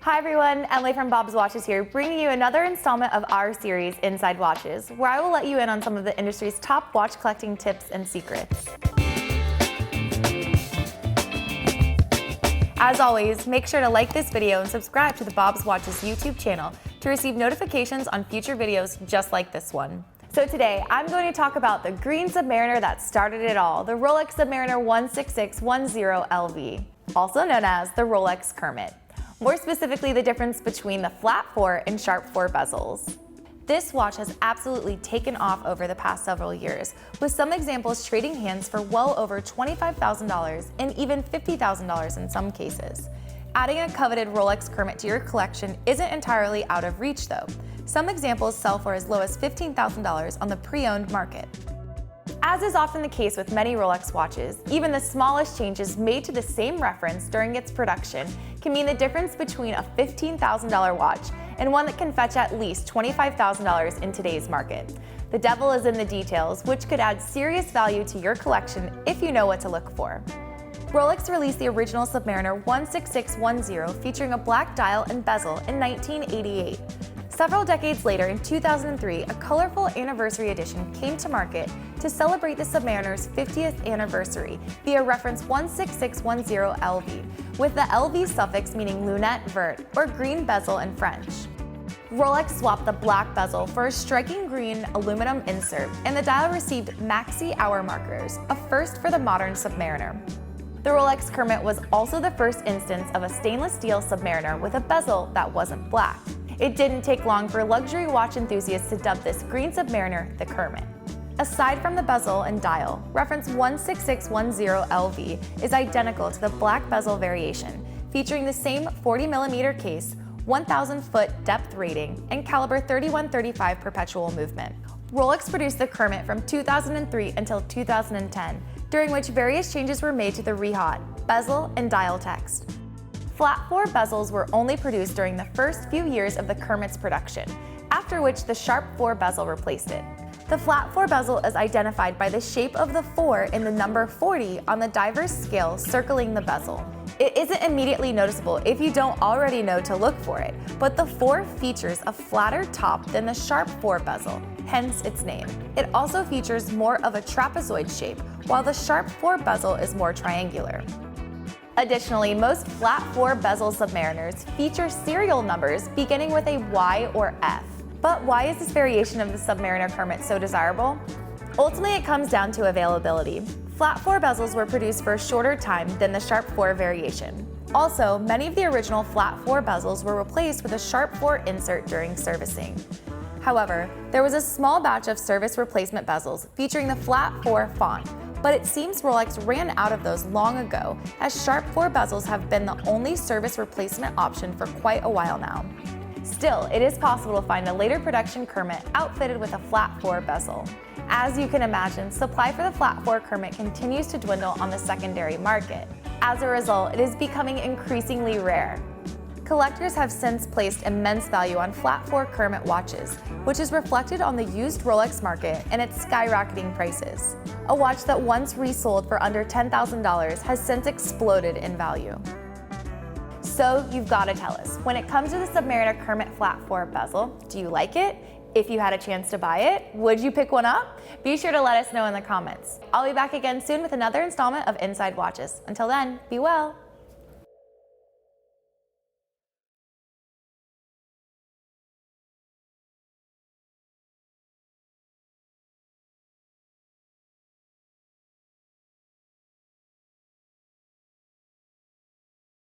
Hi everyone, Emily from Bob's Watches here, bringing you another installment of our series, Inside Watches, where I will let you in on some of the industry's top watch collecting tips and secrets. As always, make sure to like this video and subscribe to the Bob's Watches YouTube channel to receive notifications on future videos just like this one. So today, I'm going to talk about the green Submariner that started it all, the Rolex Submariner 16610 LV, also known as the Rolex Kermit. More specifically, the difference between the flat 4 and sharp 4 bezels. This watch has absolutely taken off over the past several years, with some examples trading hands for well over $25,000 and even $50,000 in some cases. Adding a coveted Rolex Kermit to your collection isn't entirely out of reach though. Some examples sell for as low as $15,000 on the pre-owned market. As is often the case with many Rolex watches, even the smallest changes made to the same reference during its production can mean the difference between a $15,000 watch and one that can fetch at least $25,000 in today's market. The devil is in the details, which could add serious value to your collection if you know what to look for. Rolex released the original Submariner 16610 featuring a black dial and bezel in 1988. Several decades later, in 2003, a colorful anniversary edition came to market to celebrate the Submariner's 50th anniversary via reference 16610 LV, with the LV suffix meaning lunette vert, or green bezel in French. Rolex swapped the black bezel for a striking green aluminum insert, and the dial received maxi hour markers, a first for the modern Submariner. The Rolex Kermit was also the first instance of a stainless steel Submariner with a bezel that wasn't black. It didn't take long for luxury watch enthusiasts to dub this green Submariner the Kermit. Aside from the bezel and dial, reference 16610 LV is identical to the black bezel variation, featuring the same 40mm case, 1,000-foot depth rating, and caliber 3135 perpetual movement. Rolex produced the Kermit from 2003 until 2010, during which various changes were made to the rehaut, bezel, and dial text. Flat 4 bezels were only produced during the first few years of the Kermit's production, after which the sharp 4 bezel replaced it. The flat 4 bezel is identified by the shape of the 4 in the number 40 on the diverse scale circling the bezel. It isn't immediately noticeable if you don't already know to look for it, but the 4 features a flatter top than the sharp 4 bezel, hence its name. It also features more of a trapezoid shape, while the sharp 4 bezel is more triangular. Additionally, most flat 4 bezel Submariners feature serial numbers beginning with a Y or F. But why is this variation of the Submariner Kermit so desirable? Ultimately, it comes down to availability. Flat 4 bezels were produced for a shorter time than the sharp 4 variation. Also, many of the original flat 4 bezels were replaced with a sharp 4 insert during servicing. However, there was a small batch of service replacement bezels featuring the flat 4 font, but it seems Rolex ran out of those long ago, as sharp 4 bezels have been the only service replacement option for quite a while now. Still, it is possible to find a later production Kermit outfitted with a flat 4 bezel. As you can imagine, supply for the flat 4 Kermit continues to dwindle on the secondary market. As a result, it is becoming increasingly rare. Collectors have since placed immense value on flat 4 Kermit watches, which is reflected on the used Rolex market and its skyrocketing prices. A watch that once resold for under $10,000 has since exploded in value. So you've got to tell us, when it comes to the Submariner Kermit flat 4 bezel, do you like it? If you had a chance to buy it, would you pick one up? Be sure to let us know in the comments. I'll be back again soon with another installment of Inside Watches. Until then, be well.